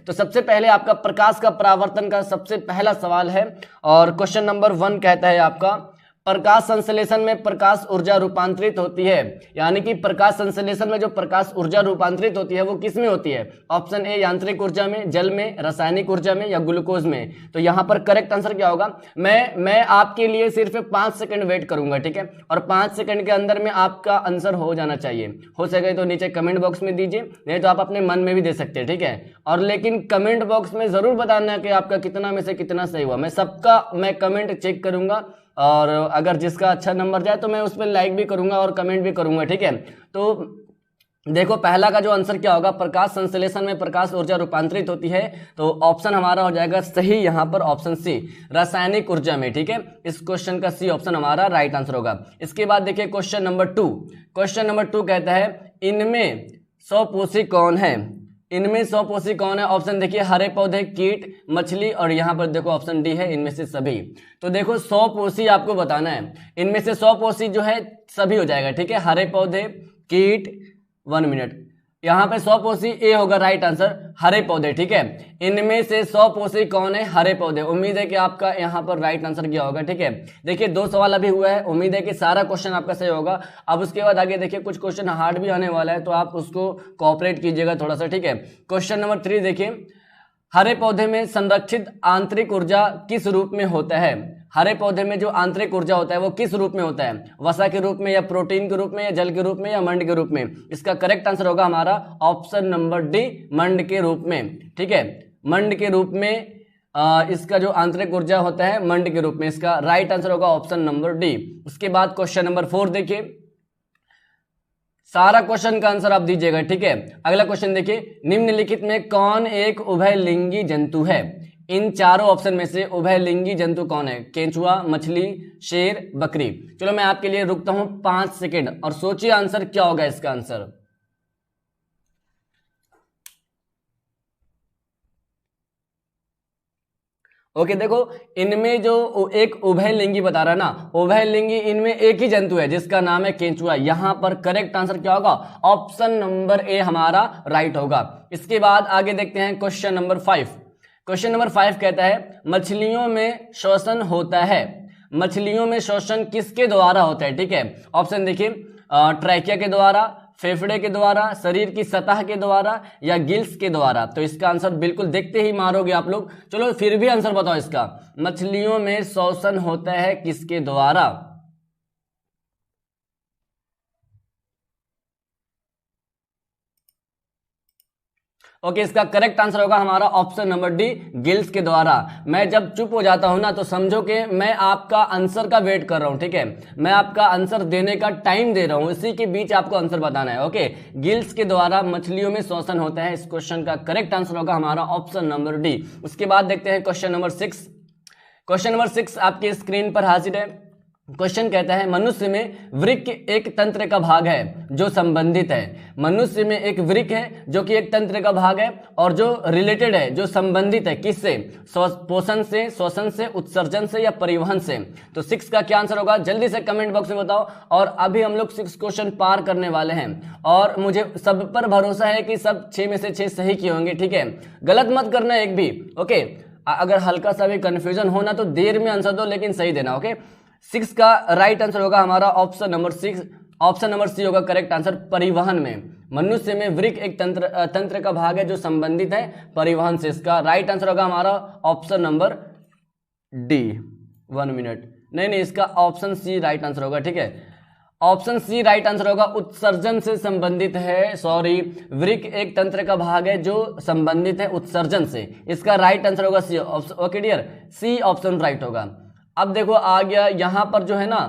तो सबसे पहले आपका प्रकाश का परावर्तन का सबसे पहला सवाल है और क्वेश्चन नंबर 1 कहता है आपका प्रकाश संश्लेषण में प्रकाश ऊर्जा रूपांतरित होती है, यानी कि प्रकाश संश्लेषण में जो प्रकाश ऊर्जा रूपांतरित होती है वो किस में होती है? ऑप्शन ए यांत्रिक ऊर्जा में, जल में, रासायनिक ऊर्जा में या ग्लूकोज में। तो यहाँ पर करेक्ट आंसर क्या होगा? मैं आपके लिए सिर्फ 5 सेकंड वेट करूंगा, ठीक है, और 5 सेकंड के अंदर में आपका आंसर हो जाना चाहिए। हो सके तो नीचे कमेंट बॉक्स में दीजिए, नहीं तो आप अपने मन में भी दे सकते हैं, ठीक है। और लेकिन कमेंट बॉक्स में जरूर बताना कि आपका कितना में से कितना सही हुआ। मैं कमेंट चेक करूंगा और अगर जिसका अच्छा नंबर जाए तो मैं उस पर लाइक भी करूंगा और कमेंट भी करूंगा, ठीक है। तो देखो पहला का जो आंसर क्या होगा, प्रकाश संश्लेषण में प्रकाश ऊर्जा रूपांतरित होती है, तो ऑप्शन हमारा हो जाएगा सही यहाँ पर ऑप्शन सी, रासायनिक ऊर्जा में, ठीक है। इस क्वेश्चन का सी ऑप्शन हमारा राइट आंसर होगा। इसके बाद देखिए क्वेश्चन नंबर 2। क्वेश्चन नंबर 2 कहता है इनमें स्वपोषी कौन है? इनमें स्वपोषी कौन है? ऑप्शन देखिए हरे पौधे, कीट, मछली और यहाँ पर देखो ऑप्शन डी है इनमें से सभी। तो देखो स्वपोषी आपको बताना है, इनमें से स्वपोषी जो है सभी हो जाएगा, ठीक है। हरे पौधे, कीट, 1 मिनट, यहाँ पे स्वपोषी ए होगा राइट आंसर, हरे पौधे, ठीक है। इनमें से स्वपोषी कौन है? हरे पौधे। उम्मीद है कि आपका यहाँ पर राइट आंसर क्या होगा, ठीक है। देखिए 2 सवाल अभी हुआ है, उम्मीद है कि सारा क्वेश्चन आपका सही होगा। अब उसके बाद आगे देखिए कुछ क्वेश्चन हार्ड भी आने वाला है, तो आप उसको कोऑपरेट कीजिएगा थोड़ा सा, ठीक है। क्वेश्चन नंबर 3 देखिए, हरे पौधे में संरक्षित आंतरिक ऊर्जा किस रूप में होता है? हरे पौधे में जो आंतरिक ऊर्जा होता है वो किस रूप में होता है? वसा के रूप में या प्रोटीन के रूप में या जल के रूप में या मंड के रूप में? इसका करेक्ट आंसर होगा हमारा ऑप्शन नंबर डी, मंड के रूप में, ठीक है। मंड के रूप में इसका जो आंतरिक ऊर्जा होता है मंड के रूप में, इसका राइट आंसर होगा ऑप्शन नंबर डी। उसके बाद क्वेश्चन नंबर 4 देखिए, सारा क्वेश्चन का आंसर आप दीजिएगा, ठीक है। अगला क्वेश्चन देखिए, निम्नलिखित में कौन एक उभयलिंगी जंतु है? इन चारों ऑप्शन में से उभयलिंगी जंतु कौन है? केंचुआ, मछली, शेर, बकरी। चलो मैं आपके लिए रुकता हूं 5 सेकंड और सोचिए आंसर क्या होगा इसका आंसर। ओके देखो, इनमें जो एक उभयलिंगी बता रहा है ना, उभयलिंगी इनमें एक ही जंतु है जिसका नाम है केंचुआ। यहां पर करेक्ट आंसर क्या होगा? ऑप्शन नंबर ए हमारा राइट होगा। इसके बाद आगे देखते हैं क्वेश्चन नंबर 5। क्वेश्चन नंबर 5 कहता है मछलियों में श्वसन होता है। मछलियों में श्वसन किसके द्वारा होता है, ठीक है। ऑप्शन देखिए, ट्रैकिया के द्वारा, फेफड़े के द्वारा, शरीर की सतह के द्वारा या गिल्स के द्वारा। तो इसका आंसर बिल्कुल देखते ही मारोगे आप लोग। चलो फिर भी आंसर बताओ इसका, मछलियों में श्वसन होता है किसके द्वारा? ओके, इसका करेक्ट आंसर होगा हमारा ऑप्शन नंबर डी, गिल्स के द्वारा। मैं जब चुप हो जाता हूं ना तो समझो कि मैं आपका आंसर का वेट कर रहा हूं, ठीक है। मैं आपका आंसर देने का टाइम दे रहा हूं, इसी के बीच आपको आंसर बताना है। ओके, गिल्स के द्वारा मछलियों में श्वसन होता है। इस क्वेश्चन का करेक्ट आंसर होगा हमारा ऑप्शन नंबर डी। उसके बाद देखते हैं क्वेश्चन नंबर 6। क्वेश्चन नंबर 6 आपके स्क्रीन पर हाजिर है। क्वेश्चन कहता है मनुष्य में वृक्क एक तंत्र का भाग है जो संबंधित है। मनुष्य में एक वृक्क है जो कि एक तंत्र का भाग है और जो रिलेटेड है, जो संबंधित है किससे? पोषण से, श्वसन से, उत्सर्जन से या परिवहन से। तो 6 का क्या आंसर होगा जल्दी से कमेंट बॉक्स में बताओ। और अभी हम लोग 6 क्वेश्चन पार करने वाले हैं और मुझे सब पर भरोसा है कि सब 6 में से 6 सही किए होंगे, ठीक है। गलत मत करना एक भी, ओके। अगर हल्का सा भी कंफ्यूजन होना तो देर में आंसर दो लेकिन सही देना, ओके। 6 का राइट आंसर होगा हमारा option number 6, option number C होगा करेक्ट आंसर, परिवहन में। मनुष्य में वृक्क एक तंत्र का भाग है जो संबंधित है परिवहन से। इसका राइट आंसर होगा हमारा ऑप्शन नंबर डी। 1 मिनट, नहीं, इसका ऑप्शन सी राइट आंसर होगा, ठीक है। ऑप्शन सी राइट आंसर होगा, उत्सर्जन से संबंधित है। सॉरी, वृक्क एक तंत्र का भाग है जो संबंधित है उत्सर्जन से। इसका राइट आंसर होगा C. Okay dear, C option right होगा। अब देखो आ गया यहाँ पर जो है ना,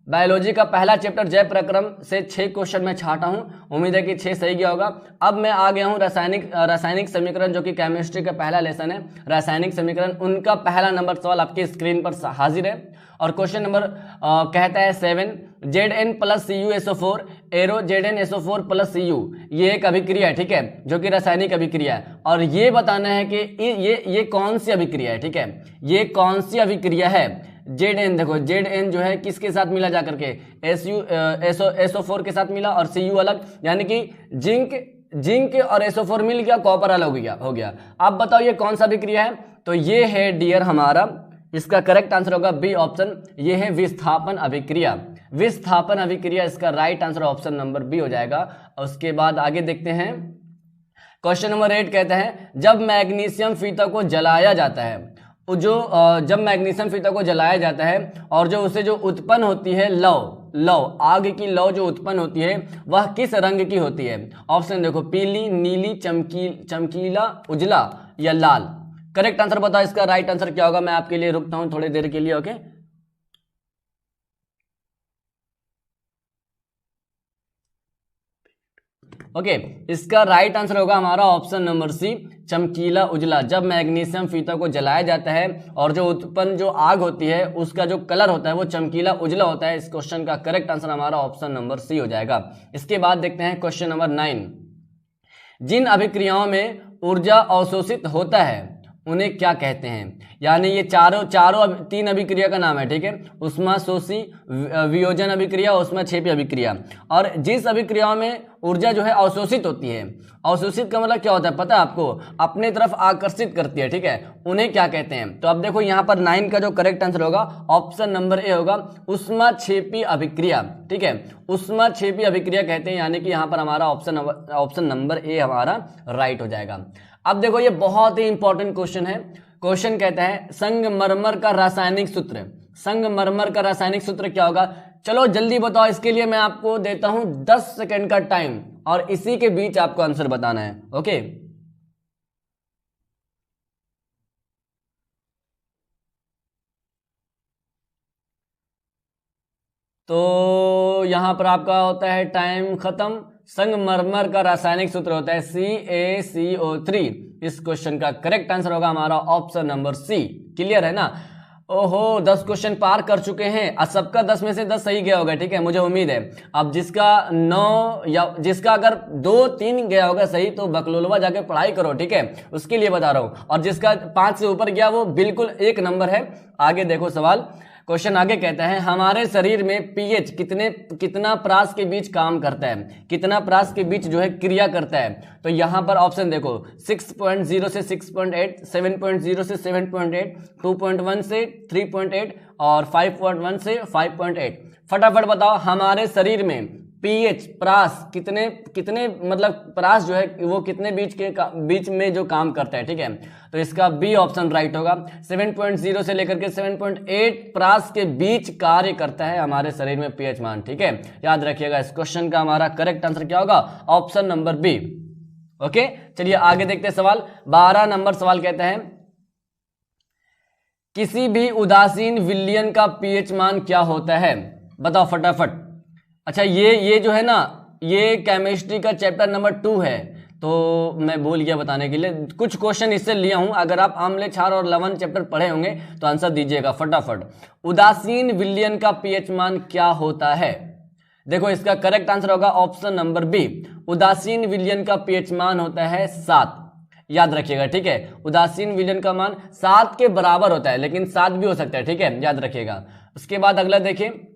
बायोलॉजी का पहला चैप्टर जय प्रक्रम से 6 क्वेश्चन मैं छाटा हूँ। उम्मीद है कि 6 सही गया होगा। अब मैं आ गया हूँ रासायनिक समीकरण, जो कि केमिस्ट्री का पहला लेसन है। रासायनिक समीकरण, उनका पहला नंबर सवाल आपके स्क्रीन पर हाजिर है। और क्वेश्चन नंबर कहता है 7, Zn plus CuSO4 arrow ZnSO4 plus Cu, ये एक अभिक्रिया है, ठीक है, जो कि रासायनिक अभिक्रिया है। और ये बताना है कि ये कौन सी अभिक्रिया है, ठीक है, ये कौन सी अभिक्रिया है। Zn देखो, Zn जो है किसके साथ मिला जाकर के, SO4 के साथ मिला और Cu अलग, यानी कि जिंक और SO4 मिल गया, कॉपर अलग हो गया। अब बताओ ये कौन सा अभिक्रिया है? तो ये है डियर हमारा, इसका करेक्ट आंसर होगा बी ऑप्शन, ये है विस्थापन अभिक्रिया। विस्थापन अभिक्रिया इसका right answer option number B हो जाएगा। और उसके बाद आगे देखते हैं क्वेश्चन नंबर 8 कहते हैं जब मैग्नीशियम फीता को जलाया जाता है, जब मैग्नीशियम फीता को जलाया जाता है और जो उसे जो उत्पन्न होती है लौ आग की लौ जो उत्पन्न होती है वह किस रंग की होती है? ऑप्शन देखो, पीली, नीली, चमकीला, उजला या लाल। करेक्ट आंसर बताओ, इसका राइट आंसर क्या होगा? मैं आपके लिए रुकता हूं थोड़ी देर के लिए। ओके, इसका राइट आंसर होगा हमारा ऑप्शन नंबर सी, चमकीला उजला। जब मैग्नीशियम फीता को जलाया जाता है और जो उत्पन्न जो आग होती है उसका जो कलर होता है वो चमकीला उजला होता है। इस क्वेश्चन का करेक्ट आंसर हमारा ऑप्शन नंबर सी हो जाएगा। इसके बाद देखते हैं क्वेश्चन नंबर 9, जिन अभिक्रियाओं में ऊर्जा अवशोषित होता है उन्हें क्या कहते हैं? यानी ये चारों 3 अभिक्रिया का नाम है, ठीक है। उष्माशोषी, वियोजन अभिक्रिया, उष्माक्षेपी अभिक्रिया। और जिस अभिक्रियाओं में ऊर्जा जो है अवशोषित होती है, अवशोषित का मतलब क्या होता है पता है आपको? अपने तरफ आकर्षित करती है, ठीक है। उन्हें क्या कहते हैं? तो अब देखो यहाँ पर 9 का जो करेक्ट आंसर होगा ऑप्शन नंबर ए होगा, उष्माक्षेपी अभिक्रिया, ठीक है। उष्माक्षेपी अभिक्रिया कहते हैं, यानी कि यहाँ पर हमारा ऑप्शन नंबर ए हमारा राइट हो जाएगा। अब देखो ये बहुत ही इंपॉर्टेंट क्वेश्चन है। क्वेश्चन कहता है संगमरमर का रासायनिक सूत्र, संगमरमर का रासायनिक सूत्र क्या होगा? चलो जल्दी बताओ, इसके लिए मैं आपको देता हूं 10 सेकंड का टाइम और इसी के बीच आपको आंसर बताना है। ओके, तो यहां पर आपका होता है टाइम खत्म। संगमरमर का रासायनिक सूत्र होता है CaCO3। इस क्वेश्चन का करेक्ट आंसर होगा हमारा ऑप्शन नंबर सी। क्लियर है ना? ओहो, 10 क्वेश्चन पार कर चुके हैं और सबका 10 में से 10 सही गया होगा, ठीक है, मुझे उम्मीद है। अब जिसका 9 या जिसका अगर 2-3 गया होगा सही तो बकलोलवा जाके पढ़ाई करो, ठीक है, उसके लिए बता रहा हूं। और जिसका 5 से ऊपर गया वो बिल्कुल 1 नंबर है। आगे देखो सवाल, क्वेश्चन आगे कहता है हमारे शरीर में पीएच कितना प्रास के बीच काम करता है, कितना प्रास के बीच जो है क्रिया करता है? तो यहां पर ऑप्शन देखो, 6.0 से 6.8, 7.0 से 7.8, 2.1 से 3.8 और 5.1 से 5.8। फटाफट बताओ हमारे शरीर में पीएच प्रास कितने मतलब प्रास जो है वो कितने बीच में जो काम करता है, ठीक है। तो इसका बी ऑप्शन राइट होगा। 7.0 से लेकर के 7.8 प्रास के बीच कार्य करता है हमारे शरीर में पीएच मान, ठीक है। याद रखिएगा, इस क्वेश्चन का हमारा करेक्ट आंसर क्या होगा? Option number B. ओके, चलिए आगे देखते हैं सवाल। 12 नंबर सवाल कहता है किसी भी उदासीन विलयन का पीएच मान क्या होता है? बताओ फटाफट। अच्छा, ये जो है ना, ये केमिस्ट्री का चैप्टर नंबर 2 है, तो मैं भूल गया बताने के लिए। कुछ क्वेश्चन इससे लिया हूं, अगर आप आम्ल क्षार और लवण चैप्टर पढ़े होंगे तो आंसर दीजिएगा फटाफट। उदासीन विलयन का पीएच मान क्या होता है? देखो इसका करेक्ट आंसर होगा ऑप्शन नंबर बी। उदासीन विलयन का पीएच मान होता है 7। याद रखिएगा, ठीक है। उदासीन विलयन का मान 7 के बराबर होता है, लेकिन 7 भी हो सकता है, ठीक है, याद रखिएगा। उसके बाद अगला देखिए,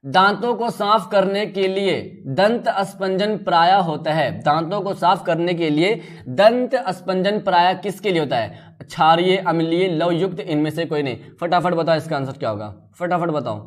दांतों को साफ करने के लिए दंत अस्पंजन प्राय होता है। दांतों को साफ करने के लिए दंत अस्पंजन प्राय किसके लिए होता है? क्षारीय, अम्लीय, लवयुक्त, इनमें से कोई नहीं। फटाफट बताओ इसका आंसर क्या होगा, फटाफट बताओ।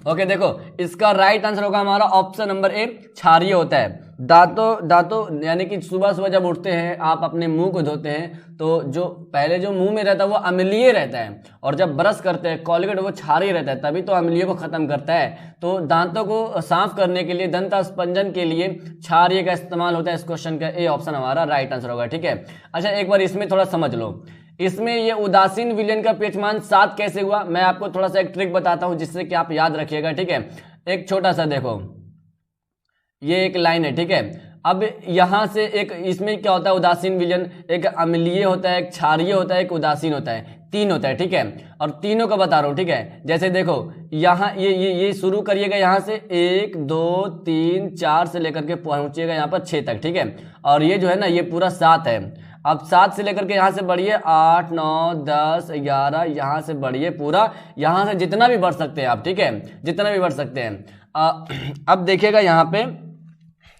ओके, देखो इसका राइट आंसर होगा हमारा ऑप्शन नंबर ए, क्षारीय होता है। दांतों यानी कि सुबह सुबह जब उठते हैं आप अपने मुंह को धोते हैं तो जो पहले जो मुंह में रहता है वो अम्लीय रहता है, और जब ब्रश करते हैं कोलगेट वो क्षारीय रहता है, तभी तो अम्लीय को खत्म करता है। तो दांतों को साफ करने के लिए, दंत अस्पंजन के लिए क्षारीय का इस्तेमाल होता है। इस क्वेश्चन का ए ऑप्शन हमारा राइट आंसर होगा, ठीक है। अच्छा, एक बार इसमें थोड़ा समझ लो, इसमें ये उदासीन विलयन का पीएच मान 7 कैसे हुआ? मैं आपको थोड़ा सा एक ट्रिक बताता हूं जिससे कि आप याद रखिएगा, ठीक है। एक छोटा सा देखो, ये एक लाइन है, ठीक है। अब यहां से एक, इसमें क्या होता है उदासीन विलयन, एक अम्लीय होता है, एक क्षारीय होता है, एक उदासीन होता है, 3 होता है, ठीक है। और तीनों को बता रहा हूं, ठीक है। जैसे देखो यहाँ ये शुरू करिएगा यहाँ से 1 2 3 4 से लेकर के पहुंचिएगा यहाँ पर 6 तक, ठीक है। और ये जो है ना ये पूरा 7 है। अब 7 से लेकर के यहाँ से बढ़िए 8 9 10 11, यहाँ से बढ़िए पूरा, यहाँ से जितना भी बढ़ सकते हैं आप, ठीक है, जितना भी बढ़ सकते हैं। अब देखिएगा यहाँ पे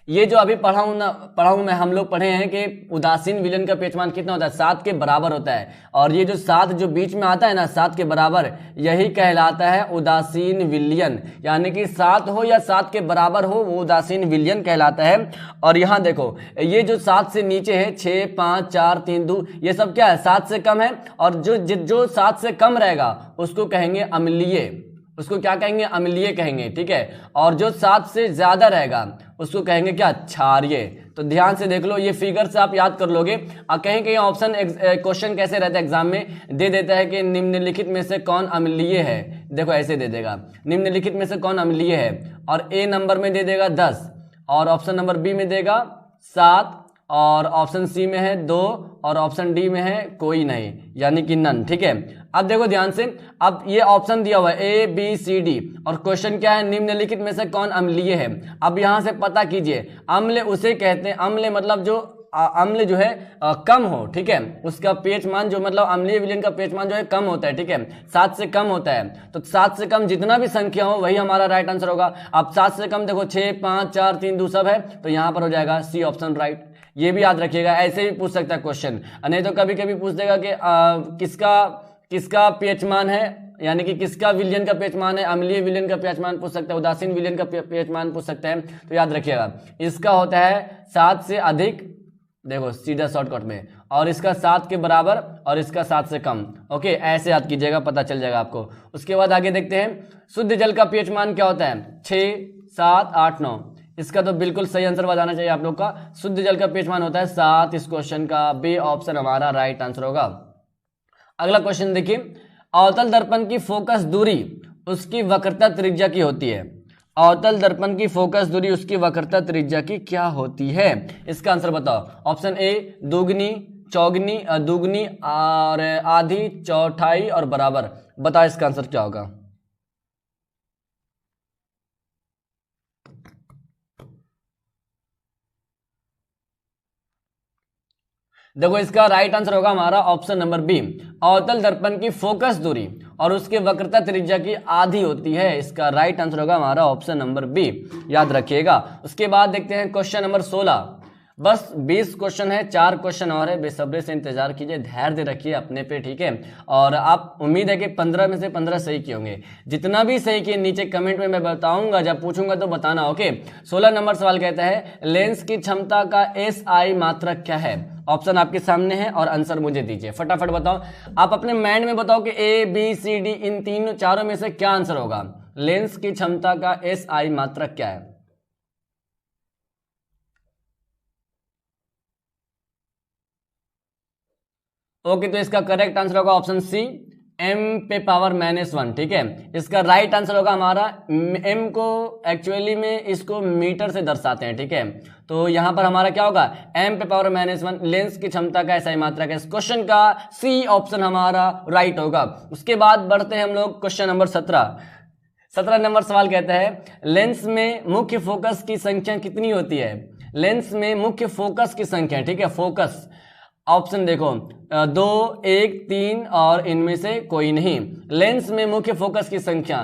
ये जो अभी पढ़ा हूं मैं, हम लोग पढ़े हैं कि उदासीन विलयन का पेचमान कितना होता है, 7 के बराबर होता है। और ये जो 7 जो बीच में आता है ना 7 के बराबर, यही कहलाता है उदासीन विलयन, यानी कि 7 हो या 7 के बराबर हो वो उदासीन विलयन कहलाता है। और यहाँ देखो ये जो 7 से नीचे है 6 5 4 3 2, ये सब क्या है 7 से कम है, और जो 7 से कम रहेगा उसको कहेंगे अम्लीय, उसको क्या कहेंगे, अम्लीय कहेंगे, ठीक है। और जो 7 से ज्यादा रहेगा उसको कहेंगे क्या, क्षारीय। तो ध्यान से देख लो, ये फिगर से आप याद कर लोगे। कहीं कहीं ऑप्शन क्वेश्चन कैसे रहता है एग्जाम में, दे देता है कि निम्नलिखित में से कौन अम्लीय है, देखो ऐसे दे देगा निम्नलिखित में से कौन अम्लीय है, और ए नंबर में दे देगा 10, और ऑप्शन नंबर बी में देगा 7, और ऑप्शन सी में है 2, और ऑप्शन डी में है कोई नहीं, यानी कि नन, ठीक है। अब देखो ध्यान से, अब ये ऑप्शन दिया हुआ है ए बी सी डी, और क्वेश्चन क्या है, निम्नलिखित में से कौन अम्लीय है। अब यहां से पता कीजिए, अम्ल उसे कहते हैं, अम्ल मतलब जो अम्ल जो है कम हो, ठीक है, उसका पेचमान जो मतलब अम्लीय विलयन का पेचमान जो है कम होता है, ठीक है, 7 से कम होता है। तो 7 से कम जितना भी संख्या हो वही हमारा राइट आंसर होगा। अब 7 से कम देखो 6 5 4 3 2 सब है, तो यहाँ पर हो जाएगा सी ऑप्शन राइट। ये भी याद रखिएगा, ऐसे भी पूछ सकता है क्वेश्चन, नहीं तो कभी कभी पूछ देगा कि किसका पेचमान है, यानी कि किसका विलयन का पेचमान है, अम्लीय विलयन का पेचमान पूछ सकता है, उदासीन विलयन का पेचमान पूछ सकते हैं। तो याद रखिएगा इसका होता है 7 से अधिक, देखो सीधा शॉर्टकट में, और इसका 7 के बराबर, और इसका 7 से कम। ओके, ऐसे याद कीजिएगा, पता चल जाएगा आपको। उसके बाद आगे देखते हैं शुद्ध जल का पेचमान क्या होता है, 6 7 8 9। इसका तो बिल्कुल सही आंसर बताना चाहिए आप लोग का, शुद्ध जल का पेचमान होता है 7। इस क्वेश्चन का बी ऑप्शन हमारा राइट आंसर होगा। अगला क्वेश्चन देखिए, अवतल दर्पण की फोकस दूरी उसकी वक्रता त्रिज्या की होती है। अवतल दर्पण की फोकस दूरी उसकी वक्रता त्रिज्या की क्या होती है, इसका आंसर बताओ। ऑप्शन ए दुगनी, चौगनी, दुगनी और आधी, चौथाई और बराबर। बताओ इसका आंसर क्या होगा। देखो इसका राइट आंसर होगा हमारा ऑप्शन नंबर बी, अवतल दर्पण की फोकस दूरी और उसके वक्रता त्रिज्या की आधी होती है। इसका राइट आंसर होगा हमारा ऑप्शन नंबर बी, याद रखिएगा। उसके बाद देखते हैं क्वेश्चन नंबर 16। बस 20 क्वेश्चन है, 4 क्वेश्चन और है, बेसब्री से इंतजार कीजिए, धैर्य रखिए अपने पे, ठीक है। और आप उम्मीद है कि 15 में से 15 सही किए होंगे। जितना भी सही किए नीचे कमेंट में मैं बताऊंगा, जब पूछूंगा तो बताना, ओके। 16 नंबर सवाल कहता है लेंस की क्षमता का SI मात्रक क्या है। ऑप्शन आपके सामने है और आंसर मुझे दीजिए, फटाफट बताओ। आप अपने माइंड में बताओ कि A B C D इन तीनों चारों में से क्या आंसर होगा। लेंस की क्षमता का SI मात्रक क्या है। ओके, तो इसका करेक्ट आंसर होगा ऑप्शन सी, m पे पावर -1, ठीक है। इसका राइट आंसर होगा हमारा, m को एक्चुअली में इसको मीटर से दर्शाते हैं, ठीक है। तो यहां पर हमारा क्या होगा, m पे पावर -1 लेंस की क्षमता का SI मात्रक है। इस क्वेश्चन का सी ऑप्शन हमारा राइट होगा। उसके बाद बढ़ते हैं हम लोग क्वेश्चन नंबर 17। 17 नंबर सवाल कहता है लेंस में मुख्य फोकस की संख्या कितनी होती है। लेंस में मुख्य फोकस की संख्या, ठीक है, फोकस। ऑप्शन देखो 2 1 3 और इनमें से कोई नहीं। लेंस में मुख्य फोकस की संख्या,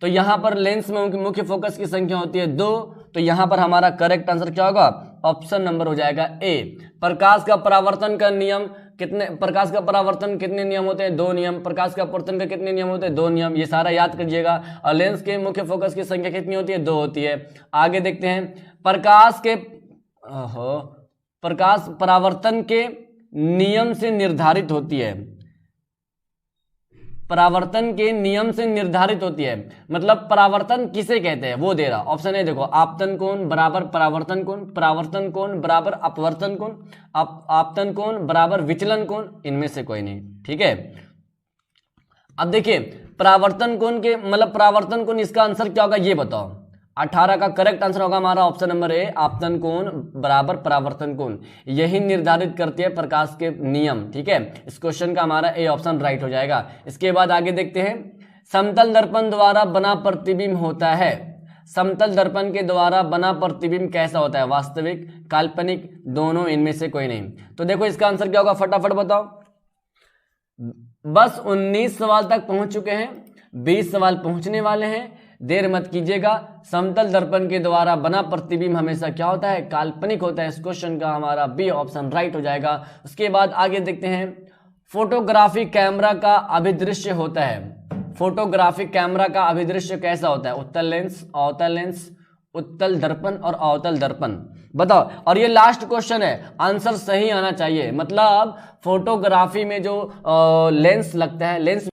तो यहां पर लेंस में मुख्य फोकस की संख्या होती है 2। तो यहां पर हमारा करेक्ट आंसर क्या होगा, ऑप्शन नंबर हो जाएगा ए। प्रकाश का परावर्तन का नियम कितने, प्रकाश का परावर्तन कितने नियम होते हैं, 2 नियम। प्रकाश का अपवर्तन का कितने नियम होते हैं, 2 नियम। ये सारा याद करिएगा। और लेंस के मुख्य फोकस की संख्या कितनी होती है, 2 होती है। आगे देखते हैं, प्रकाश परावर्तन के नियम से निर्धारित होती है। परावर्तन के नियम से निर्धारित होती है, मतलब परावर्तन किसे कहते हैं वो दे रहा। ऑप्शन ए देखो, आपतन कोण बराबर परावर्तन कोण, परावर्तन कोण बराबर अपवर्तन कोण, आपतन कोण बराबर विचलन कोण, इनमें से कोई नहीं, ठीक है। अब देखिए परावर्तन कोण के मतलब परावर्तन कोण, इसका आंसर क्या होगा ये बताओ। 18 का करेक्ट आंसर होगा हमारा ऑप्शन नंबर ए, आपतन कोण बराबर परावर्तन कोण। यही निर्धारित करती है प्रकाश के नियम, ठीक है। इस क्वेश्चन का हमारा ए ऑप्शन राइट हो जाएगा। इसके बाद आगे देखते हैं, समतल दर्पण द्वारा बना प्रतिबिंब होता है। समतल दर्पण के द्वारा बना प्रतिबिंब कैसा होता है, वास्तविक, काल्पनिक, दोनों, इनमें से कोई नहीं। तो देखो इसका आंसर क्या होगा, फटाफट बताओ। बस 19 सवाल तक पहुंच चुके हैं, 20 सवाल पहुंचने वाले हैं, देर मत कीजिएगा। समतल दर्पण के द्वारा बना प्रतिबिंब हमेशा क्या होता है, काल्पनिक होता है। इस क्वेश्चन का हमारा बी ऑप्शन राइट हो जाएगा। उसके बाद आगे देखते हैं, फोटोग्राफी कैमरा का अभिदृश्य होता है। फोटोग्राफिक कैमरा का अभिदृश्य कैसा होता है, उत्तल लेंस, अवतल लेंस, उत्तल दर्पण और अवतल दर्पण, बताओ। और ये लास्ट क्वेश्चन है, आंसर सही आना चाहिए। मतलब फोटोग्राफी में जो लेंस लगता है, लेंस